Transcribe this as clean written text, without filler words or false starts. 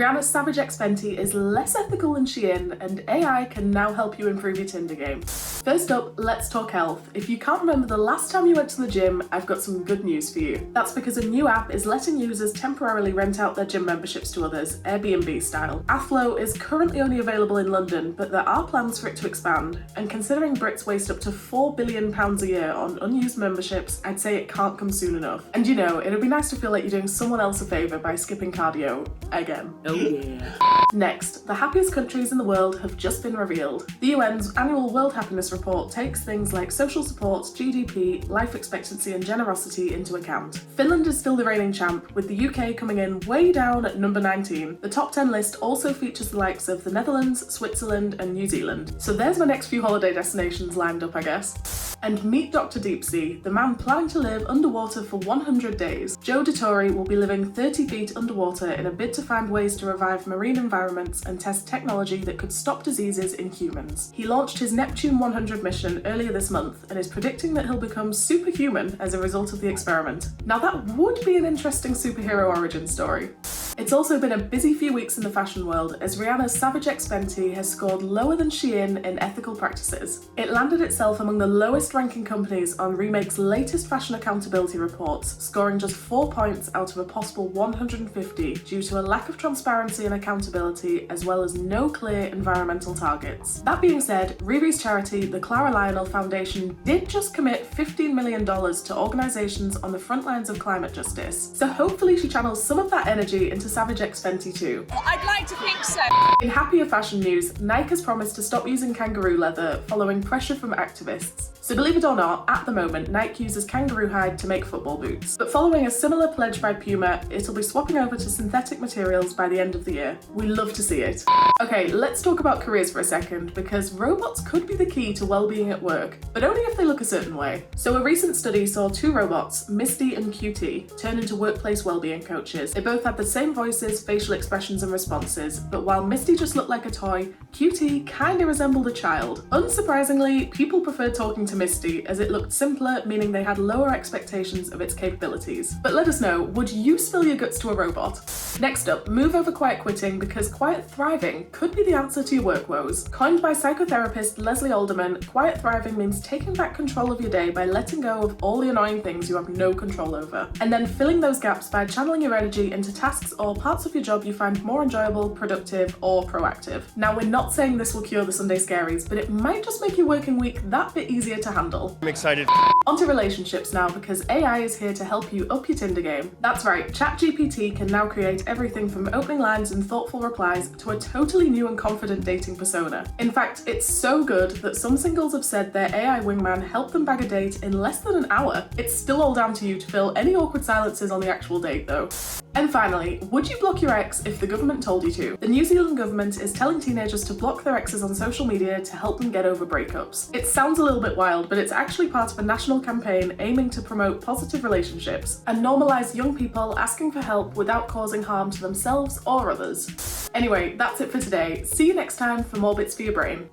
Rihanna's Savage X Fenty is less ethical than Shein, and AI can now help you improve your Tinder game. First up, let's talk health. If you can't remember the last time you went to the gym, I've got some good news for you. That's because a new app is letting users temporarily rent out their gym memberships to others, Airbnb style. Athlo is currently only available in London, but there are plans for it to expand. And considering Brits waste up to £4 billion a year on unused memberships, I'd say it can't come soon enough. And you know, it'd be nice to feel like you're doing someone else a favour by skipping cardio again. Oh yeah. Next, the happiest countries in the world have just been revealed. The UN's annual World Happiness Report takes things like social support, GDP, life expectancy and generosity into account. Finland is still the reigning champ, with the UK coming in way down at number 19. The top 10 list also features the likes of the Netherlands, Switzerland and New Zealand. So there's my next few holiday destinations lined up, I guess. And meet Dr. Deepsea, the man planning to live underwater for 100 days. Joe Dettori will be living 30 feet underwater in a bid to find ways to revive marine environments and test technology that could stop diseases in humans. He launched his Neptune 100 mission earlier this month and is predicting that he'll become superhuman as a result of the experiment. Now that would be an interesting superhero origin story. It's also been a busy few weeks in the fashion world as Rihanna's Savage X Fenty has scored lower than Shein in ethical practices. It landed itself among the lowest ranking companies on Remake's latest fashion accountability reports, scoring just 4 points out of a possible 150 due to a lack of transparency and accountability as well as no clear environmental targets. That being said, Riri's charity, the Clara Lionel Foundation, did just commit $15 million to organisations on the front lines of climate justice. So hopefully she channels some of that energy into Savage X Fenty too. I'd like to think so. In happier fashion news, Nike has promised to stop using kangaroo leather following pressure from activists. So believe it or not, at the moment, Nike uses kangaroo hide to make football boots. But following a similar pledge by Puma, it'll be swapping over to synthetic materials by the end of the year. We love to see it. Okay, let's talk about careers for a second, because robots could be the key to well-being at work, but only if they look a certain way. So a recent study saw two robots, Misty and QT, turn into workplace well-being coaches. They both had the same voices, facial expressions and responses, but while Misty just looked like a toy, QT kinda resembled a child. Unsurprisingly, people preferred talking to Misty as it looked simpler, meaning they had lower expectations of its capabilities. But let us know, would you spill your guts to a robot? Next up, move over quiet quitting because quiet thriving could be the answer to your work woes. Coined by psychotherapist Leslie Alderman, quiet thriving means taking back control of your day by letting go of all the annoying things you have no control over, and then filling those gaps by channeling your energy into tasks or parts of your job you find more enjoyable, productive, or proactive. Now, we're not saying this will cure the Sunday scaries, but it might just make your working week that bit easier to handle. I'm excited. Onto relationships now, because AI is here to help you up your Tinder game. That's right, ChatGPT can now create everything from opening lines and thoughtful replies to a totally new and confident dating persona. In fact, it's so good that some singles have said their AI wingman helped them bag a date in less than an hour. It's still all down to you to fill any awkward silences on the actual date though. And finally, would you block your ex if the government told you to? The New Zealand government is telling teenagers to block their exes on social media to help them get over breakups. It sounds a little bit wild, but it's actually part of a national campaign aiming to promote positive relationships and normalise young people asking for help without causing harm to themselves or others. Anyway, that's it for today. See you next time for more bits for your brain.